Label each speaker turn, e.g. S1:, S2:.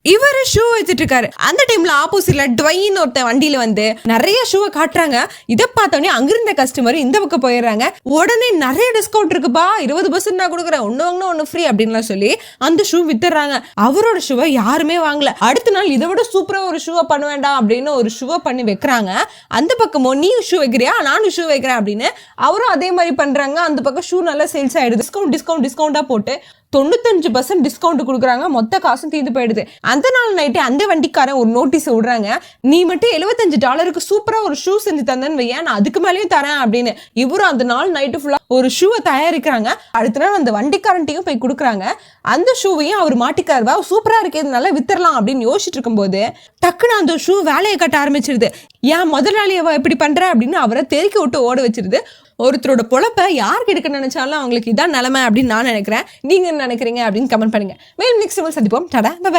S1: இவரு ஷூ வச்சுட்டு இருக்காரு. அந்த டைம்ல ஆப்போசிட்ல ட்வைன்னு ஒருத்த வண்டியில வந்து நிறைய ஷூவை காட்டுறாங்க. இதை பார்த்தோன்னே அங்கிருந்த கஸ்டமர் இந்த பக்கம் போயிடுறாங்க. உடனே நிறைய டிஸ்கவுண்ட் இருக்குப்பா, 20% நான் கொடுக்குறேன், ஒன்னு வாங்கினா ஒன்னு ஃப்ரீ அப்படின்லாம் சொல்லி அந்த ஷூ வித்துறாங்க. அவரோட ஷூவை யாருமே வாங்கல. அடுத்த நாள் இதை விட சூப்பரா ஒரு ஷூவை பண்ண வேண்டாம் அப்படின்னு ஒரு ஷூவை பண்ணி வைக்கிறாங்க. அந்த பக்கமோ நீ ஷூ வைக்கிறியா, நானும் ஷூ வைக்கிறேன் அப்படின்னு அவரும் அதே மாதிரி பண்றாங்க. அந்த பக்கம் ஷூ நல்லா சேல்ஸ் ஆயிடுது. டிஸ்கவுண்டா போட்டு 95% டிஸ்கவுண்ட் கொடுக்குறாங்க. மொத்த காசும் தீர்ந்து போயிடுது. அந்த நாள் நைட்டு அந்த வண்டிக்காரன் ஒரு நோட்டீஸ் விடுறாங்க, நீ மட்டும் $75 சூப்பரா ஒரு ஷூ செஞ்சு தந்தேன்னு வையன், நான் அதுக்கு மேலேயும் தரேன் அப்படின்னு. இவரும் அந்த நாள் நைட்டு ஃபுல்லா ஒரு ஷூவை தயாரிக்கிறாங்க. அடுத்த நாள் அந்த வண்டிக்காரன்ட்டையும் போய் கொடுக்குறாங்க. அந்த ஷூவையும் அவர் மாட்டிக்காருவா, சூப்பரா இருக்கு, நல்லா வித்தரலாம் அப்படின்னு யோசிச்சுட்டு இருக்கும்போது டக்குன்னு அந்த ஷூ வேலையை கட்ட ஆரம்பிச்சிருது. ஏன் முதலாளியவா இப்படி பண்ற அப்படின்னு அவரை தெறிக்க விட்டு ஓட வச்சிருது. ஒருத்தரோட பொழப்ப யாருக்கு எடுக்க நினைச்சாலும் அவங்களுக்கு இதான் நிலைமை அப்படின்னு நான் நினைக்கிறேன். நீங்க என்ன நினைக்கிறீங்க அப்படின்னு கமெண்ட் பண்ணுங்க. மேலும் நெக்ஸ்ட் சந்திப்போம். டாடா, பை.